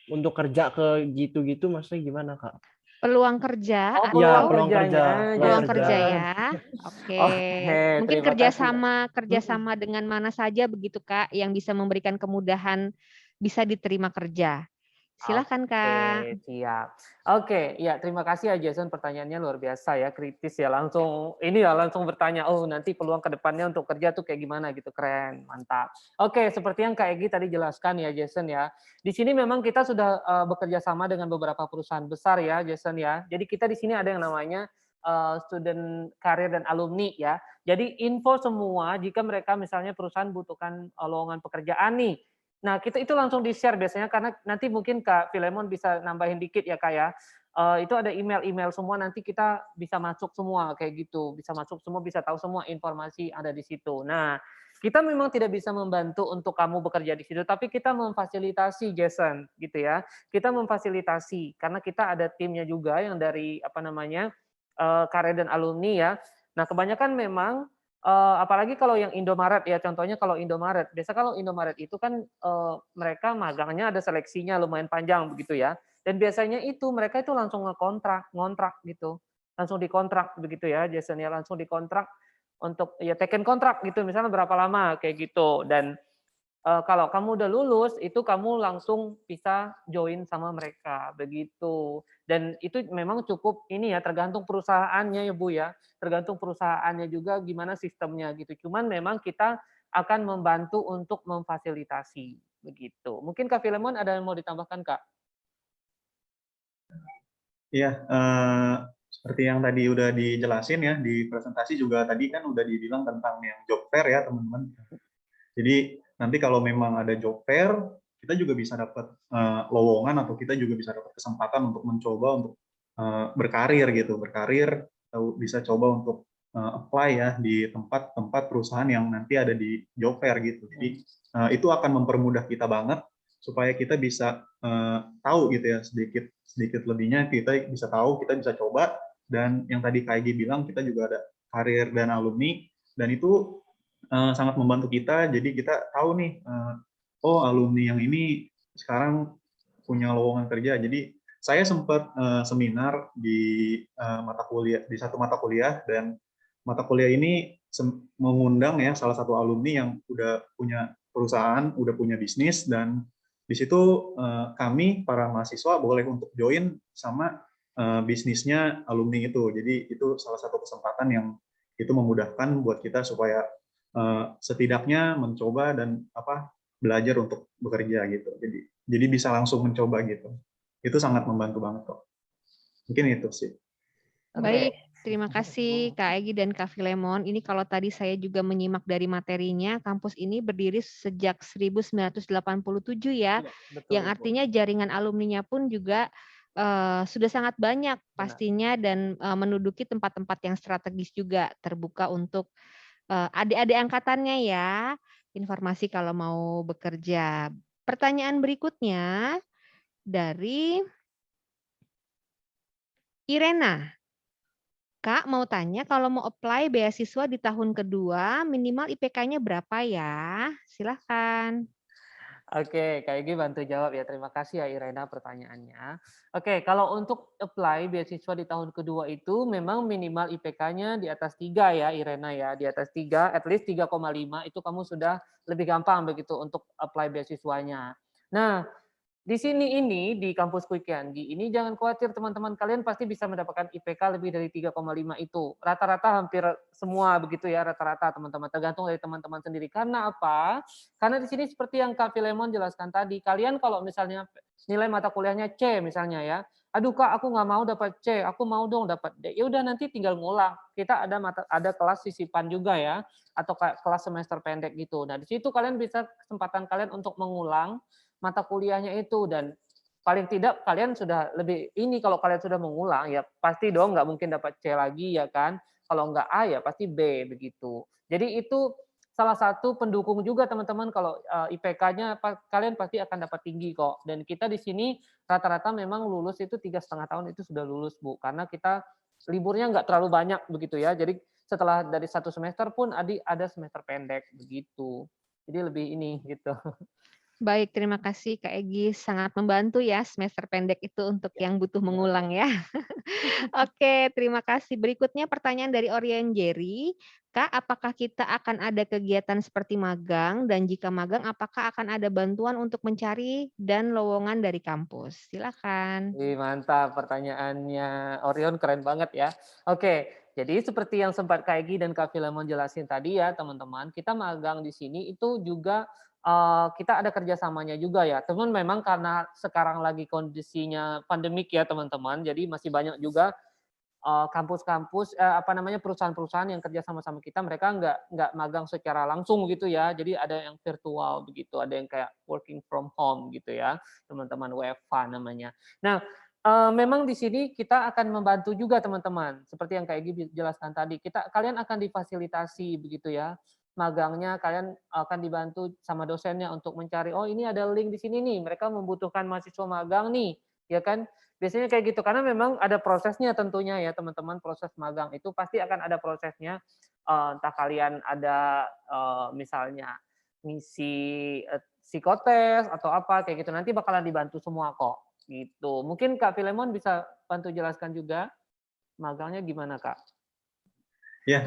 untuk kerja ke gitu-gitu maksudnya gimana, Kak? Peluang kerja Oh, atau peluang peluang kerjanya. peluang kerja. kerja ya. Oke. Mungkin terima kasih. kerjasama dengan mana saja begitu Kak yang bisa memberikan kemudahan bisa diterima kerja. Silahkan Kak. Oke, siap. Oke, ya terima kasih ya Jason, pertanyaannya luar biasa ya, kritis ya, langsung ini ya, langsung bertanya, oh nanti peluang ke depannya untuk kerja tuh kayak gimana gitu, keren, mantap. Oke, seperti yang Kak Egy tadi jelaskan ya Jason ya, di sini memang kita sudah bekerja sama dengan beberapa perusahaan besar ya Jason ya, jadi kita di sini ada yang namanya student career dan alumni ya, jadi info semua jika mereka misalnya perusahaan butuhkan lowongan pekerjaan nih, nah, kita itu langsung di-share biasanya karena nanti mungkin Kak Filemon bisa nambahin dikit ya Kak ya. Itu ada email-email semua nanti kita bisa masuk semua kayak gitu, bisa masuk semua, bisa tahu semua informasi ada di situ. Nah, kita memang tidak bisa membantu untuk kamu bekerja di situ, tapi kita memfasilitasi Jason gitu ya. Kita memfasilitasi karena kita ada timnya juga yang dari apa namanya karir dan alumni ya. Nah, kebanyakan memang apalagi kalau yang Indomaret ya, contohnya kalau Indomaret. Biasa kalau Indomaret itu kan, mereka magangnya ada seleksinya lumayan panjang begitu ya, dan biasanya itu mereka itu langsung ngontrak gitu, langsung dikontrak begitu ya, biasanya langsung dikontrak untuk ya teken kontrak gitu, misalnya berapa lama kayak gitu. Dan kalau kamu udah lulus, itu kamu langsung bisa join sama mereka, begitu. Dan itu memang cukup ini ya, tergantung perusahaannya ya Bu ya, tergantung perusahaannya juga gimana sistemnya gitu. Cuman memang kita akan membantu untuk memfasilitasi, begitu. Mungkin Kak Filemon ada yang mau ditambahkan Kak? Iya, seperti yang tadi udah dijelasin ya, di presentasi juga tadi kan udah dibilang tentang yang job fair ya teman-teman. Jadi nanti kalau memang ada job fair, kita juga bisa dapat lowongan atau kita juga bisa dapat kesempatan untuk mencoba untuk berkarir gitu, berkarir atau bisa coba untuk apply ya di tempat-tempat perusahaan yang nanti ada di job fair gitu. Jadi itu akan mempermudah kita banget supaya kita bisa tahu gitu ya sedikit lebihnya kita bisa tahu, kita bisa coba, dan yang tadi Kak Egy bilang kita juga ada karir dan alumni, dan itu sangat membantu kita. Jadi kita tahu nih, oh alumni yang ini sekarang punya lowongan kerja. Jadi saya sempat seminar di satu mata kuliah, dan mata kuliah ini mengundang ya salah satu alumni yang udah punya perusahaan, udah punya bisnis, dan di situ kami para mahasiswa boleh untuk join sama bisnisnya alumni itu. Jadi itu salah satu kesempatan yang itu memudahkan buat kita supaya setidaknya mencoba dan belajar untuk bekerja gitu. Jadi bisa langsung mencoba gitu. Itu sangat membantu banget kok. Mungkin itu sih. Baik, terima kasih Kak Egy dan Kak Filemon. Ini kalau tadi saya juga menyimak dari materinya, kampus ini berdiri sejak 1987 ya, Betul, yang artinya jaringan alumninya pun juga sudah sangat banyak pastinya, dan menduduki tempat-tempat yang strategis juga, terbuka untuk adik-adik angkatannya ya, informasi kalau mau bekerja. Pertanyaan berikutnya dari Irena. Kak, mau tanya kalau mau apply beasiswa di tahun kedua, minimal IPK-nya berapa ya? Silahkan. Oke, Kak Egy bantu jawab ya. Terima kasih ya Irena pertanyaannya. Oke, kalau untuk apply beasiswa di tahun kedua itu memang minimal IPK-nya di atas 3 ya Irena ya. Di atas 3, at least 3,5 itu kamu sudah lebih gampang begitu untuk apply beasiswanya. Nah, di sini ini, di kampus Quick Yanggi, ini jangan khawatir teman-teman, kalian pasti bisa mendapatkan IPK lebih dari 3,5 itu. Rata-rata hampir semua begitu ya, rata-rata teman-teman. Tergantung dari teman-teman sendiri. Karena apa? Karena di sini seperti yang Kak Filemon jelaskan tadi, kalian kalau misalnya nilai mata kuliahnya C misalnya ya, aduh Kak aku nggak mau dapat C, aku mau dong dapat D. Ya udah nanti tinggal ngulang. Kita ada kelas sisipan juga ya, atau kelas semester pendek gitu. Nah di situ kalian bisa kesempatan kalian untuk mengulang mata kuliahnya itu, dan paling tidak kalian sudah lebih ini, kalau kalian sudah mengulang ya pasti dong nggak mungkin dapat C lagi ya kan, kalau nggak A ya pasti B begitu. Jadi itu salah satu pendukung juga teman-teman, kalau IPK-nya kalian pasti akan dapat tinggi kok. Dan kita di sini rata-rata memang lulus itu 3,5 tahun itu sudah lulus Bu, karena kita liburnya nggak terlalu banyak begitu ya. Jadi setelah dari 1 semester pun ada semester pendek begitu. Jadi lebih ini gitu. Baik, terima kasih Kak Egy, sangat membantu ya semester pendek itu untuk Ya. yang butuh mengulang ya. Oke, terima kasih. Berikutnya pertanyaan dari Orion Jerry. Kak, apakah kita akan ada kegiatan seperti magang? Dan jika magang, apakah akan ada bantuan untuk mencari dan lowongan dari kampus? Silakan. Wih, mantap pertanyaannya Orion, keren banget ya. Oke, jadi seperti yang sempat Kak Egy dan Kak Filemon jelasin tadi ya teman-teman, kita magang di sini itu juga kita ada kerjasamanya juga ya. Teman memang karena sekarang lagi kondisinya pandemik ya teman-teman, jadi masih banyak juga kampus-kampus, apa namanya, perusahaan-perusahaan yang kerja sama-sama kita, mereka nggak magang secara langsung gitu ya. Jadi ada yang virtual begitu, ada yang kayak working from home gitu ya, teman-teman, WFH namanya. Nah, memang di sini kita akan membantu juga teman-teman, seperti yang Kak Egy jelaskan tadi. Kalian akan difasilitasi begitu ya, magangnya kalian akan dibantu sama dosennya untuk mencari, "Oh ini ada link di sini nih, mereka membutuhkan mahasiswa magang nih," ya kan. Biasanya kayak gitu, karena memang ada prosesnya tentunya ya teman-teman, proses magang itu pasti akan ada prosesnya, entah kalian ada, misalnya ngisi, psikotes atau apa kayak gitu, nanti bakalan dibantu semua kok, gitu. Mungkin Kak Filemon bisa bantu jelaskan juga magangnya gimana, Kak? Ya,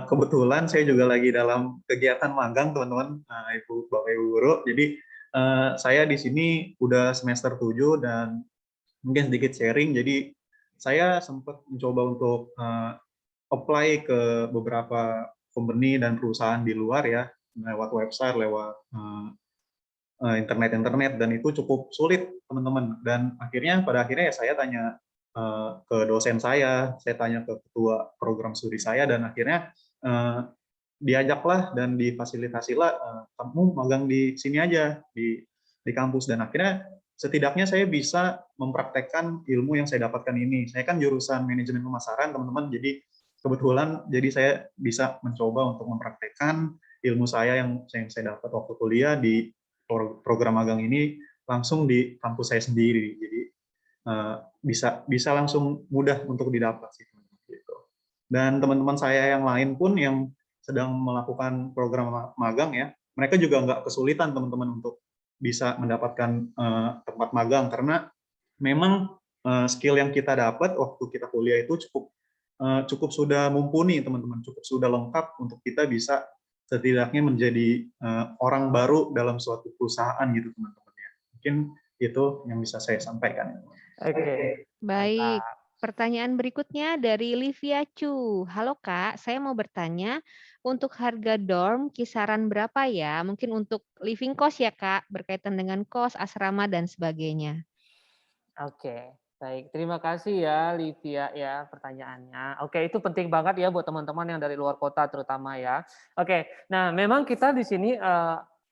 kebetulan saya juga lagi dalam kegiatan magang, teman-teman, Bapak Ibu guru. Jadi, saya di sini udah semester 7 dan mungkin sedikit sharing. Jadi, saya sempat mencoba untuk apply ke beberapa company dan perusahaan di luar ya, lewat website, lewat internet dan itu cukup sulit teman-teman. Dan pada akhirnya ya saya tanya ke dosen saya tanya ke ketua program studi saya dan akhirnya diajaklah dan difasilitasilah, kamu magang di sini aja di kampus, dan akhirnya setidaknya saya bisa mempraktekkan ilmu yang saya dapatkan ini. Saya kan jurusan manajemen pemasaran teman-teman, jadi kebetulan jadi saya bisa mencoba untuk mempraktekkan ilmu saya yang saya dapat waktu kuliah di program magang ini langsung di kampus saya sendiri. Jadi bisa langsung mudah untuk didapat sih teman-teman, gitu. Dan teman-teman saya yang lain pun yang sedang melakukan program magang ya, mereka juga nggak kesulitan teman-teman untuk bisa mendapatkan tempat magang, karena memang skill yang kita dapat waktu kita kuliah itu cukup sudah mumpuni teman-teman, cukup sudah lengkap untuk kita bisa setidaknya menjadi orang baru dalam suatu perusahaan gitu teman-teman ya. Mungkin itu yang bisa saya sampaikan. Oke, Baik, mantap. pertanyaan berikutnya dari Livia Chu. Halo Kak, saya mau bertanya, untuk harga dorm kisaran berapa ya? Mungkin untuk living cost ya Kak, berkaitan dengan kos, asrama, dan sebagainya. Oke, baik. Terima kasih ya Livia ya pertanyaannya. Oke, itu penting banget ya buat teman-teman yang dari luar kota terutama ya. Oke, nah memang kita di sini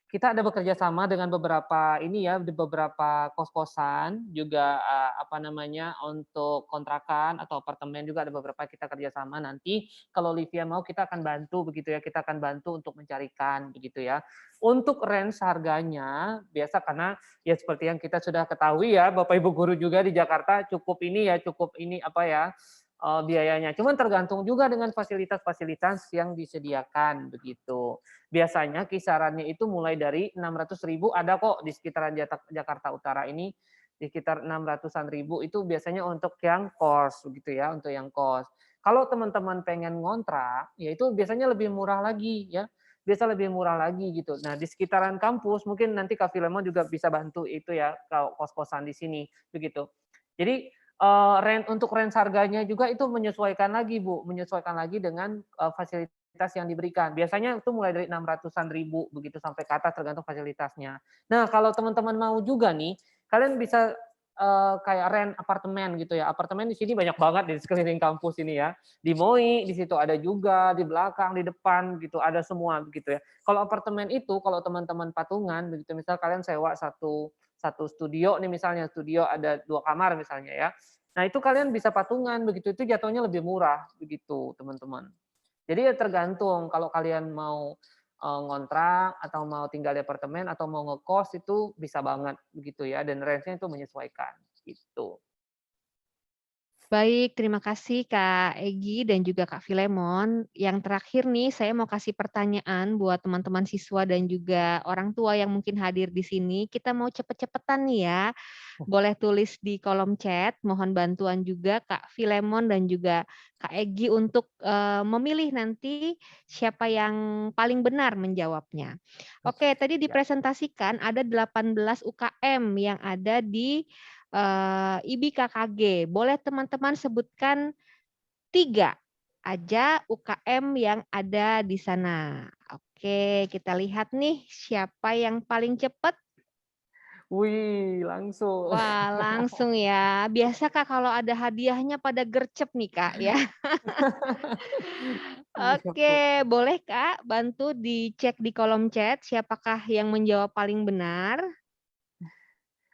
kita ada bekerja sama dengan beberapa ini ya, di beberapa kos-kosan juga apa namanya untuk kontrakan atau apartemen juga ada beberapa kita kerjasama. Nanti kalau Livia mau kita akan bantu begitu ya, kita akan bantu untuk mencarikan begitu ya. Untuk range harganya biasa karena ya seperti yang kita sudah ketahui ya, Bapak Ibu guru juga di Jakarta cukup ini ya, cukup ini apa ya, biayanya. Cuman tergantung juga dengan fasilitas-fasilitas yang disediakan begitu. Biasanya kisarannya itu mulai dari 600.000 ada kok di sekitaran Jakarta Utara ini, di sekitar 600-an ribu itu biasanya untuk yang kos begitu ya, untuk yang kos. Kalau teman-teman pengen ngontrak, ya itu biasanya lebih murah lagi ya, biasa lebih murah lagi gitu. Nah, di sekitaran kampus mungkin nanti Kak Filemon juga bisa bantu itu ya, kalau kos-kosan di sini begitu. Jadi untuk rent harganya juga itu menyesuaikan lagi Bu, menyesuaikan lagi dengan fasilitas yang diberikan. Biasanya itu mulai dari 600-an ribu begitu sampai ke atas tergantung fasilitasnya. Nah, kalau teman-teman mau juga nih, kalian bisa kayak rent apartemen gitu ya. Apartemen di sini banyak banget di sekeliling kampus ini ya. Di MOI, di situ ada juga, di belakang, di depan gitu, ada semua begitu ya. Kalau apartemen itu, kalau teman-teman patungan begitu, misal kalian sewa satu studio nih misalnya, studio ada 2 kamar misalnya ya. Nah, itu kalian bisa patungan begitu, itu jatuhnya lebih murah begitu, teman-teman. Jadi ya tergantung kalau kalian mau ngontrak atau mau tinggal di apartemen atau mau ngekos itu bisa banget begitu ya dan range-nya itu menyesuaikan gitu. Baik, terima kasih Kak Egi dan juga Kak Filemon. Yang terakhir nih, saya mau kasih pertanyaan buat teman-teman siswa dan juga orang tua yang mungkin hadir di sini. Kita mau cepet-cepetan nih ya. Boleh tulis di kolom chat, mohon bantuan juga Kak Filemon dan juga Kak Egi untuk memilih nanti siapa yang paling benar menjawabnya. Oke, tadi Ya. dipresentasikan ada 18 UKM yang ada di IBI KKG. Boleh teman-teman sebutkan 3 aja UKM yang ada di sana. Oke, kita lihat nih siapa yang paling cepat. Wih, langsung. Wah, langsung ya. Biasa Kak kalau ada hadiahnya pada gercep nih Kak ya. Iya, Bu. Oke, boleh Kak bantu dicek di kolom chat siapakah yang menjawab paling benar?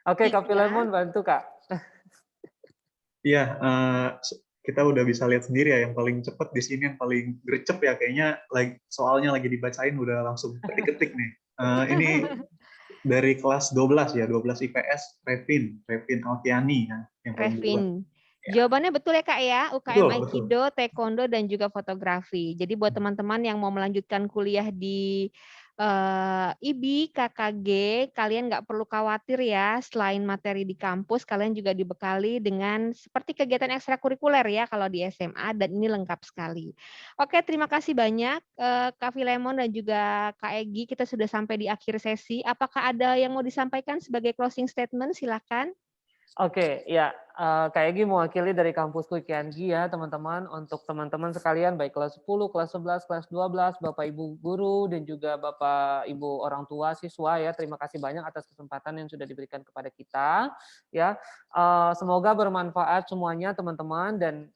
Oke, Kak 3. Filemon bantu, Kak. Iya, kita udah bisa lihat sendiri ya, yang paling cepat di sini, yang paling gercep ya, kayaknya soalnya lagi dibacain udah langsung ketik-ketik nih. Ini dari kelas 12 ya, 12 IPS, Revin Alfiani ya, yang paling duluan. Revin. Ya, Jawabannya betul ya Kak ya, UKM betul, betul. Aikido, Taekwondo, dan juga fotografi. Jadi buat teman-teman yang mau melanjutkan kuliah di IBI, KKG, kalian nggak perlu khawatir ya, selain materi di kampus, kalian juga dibekali dengan seperti kegiatan ekstrakurikuler ya kalau di SMA, dan ini lengkap sekali. Oke, terima kasih banyak Kak Filemon dan juga Kak Egi, kita sudah sampai di akhir sesi. Apakah ada yang mau disampaikan sebagai closing statement? Silakan. Oke, ya, Kak Egi mewakili dari kampusku Kiangi ya, teman-teman. Untuk teman-teman sekalian, baik kelas 10, kelas 11, kelas 12, Bapak Ibu guru, dan juga Bapak Ibu orang tua siswa ya, terima kasih banyak atas kesempatan yang sudah diberikan kepada kita. Ya, semoga bermanfaat semuanya teman-teman, dan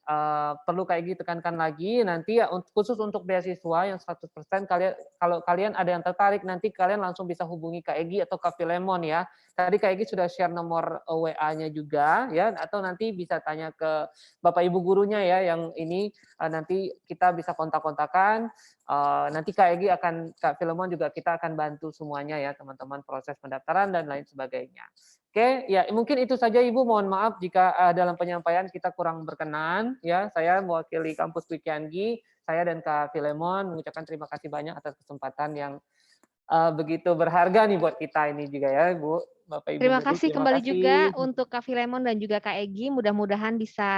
perlu Kak Egi tekankan lagi, nanti ya khusus untuk beasiswa yang 100%, kalau kalian ada yang tertarik, nanti kalian langsung bisa hubungi Kak Egi atau Kak Filemon ya. Tadi Kak Egi sudah share nomor WA-nya juga ya, atau nanti bisa tanya ke Bapak Ibu gurunya ya, yang ini nanti kita bisa kontak-kontakan. Nanti Kak Egi Kak Filemon juga kita akan bantu semuanya ya teman-teman, proses pendaftaran dan lain sebagainya. Oke, ya mungkin itu saja Ibu. Mohon maaf jika dalam penyampaian kita kurang berkenan ya. Saya mewakili kampus Kiangi, saya dan Kak Filemon mengucapkan terima kasih banyak atas kesempatan yang begitu berharga nih buat kita ini juga ya, Bu. Bapak Ibu Terima guru, kasih terima kembali juga kasih. untuk Kak Filemon dan juga Kak Egi. Mudah-mudahan bisa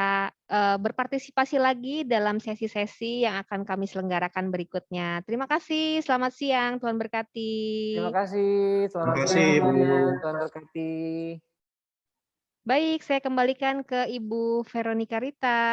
berpartisipasi lagi dalam sesi-sesi yang akan kami selenggarakan berikutnya. Terima kasih, selamat siang, Tuhan Terima berkati. kasih. Terima Selamat kasih, siang Bu. semuanya. Tuhan berkati. Baik, saya kembalikan ke Ibu Veronica Rita.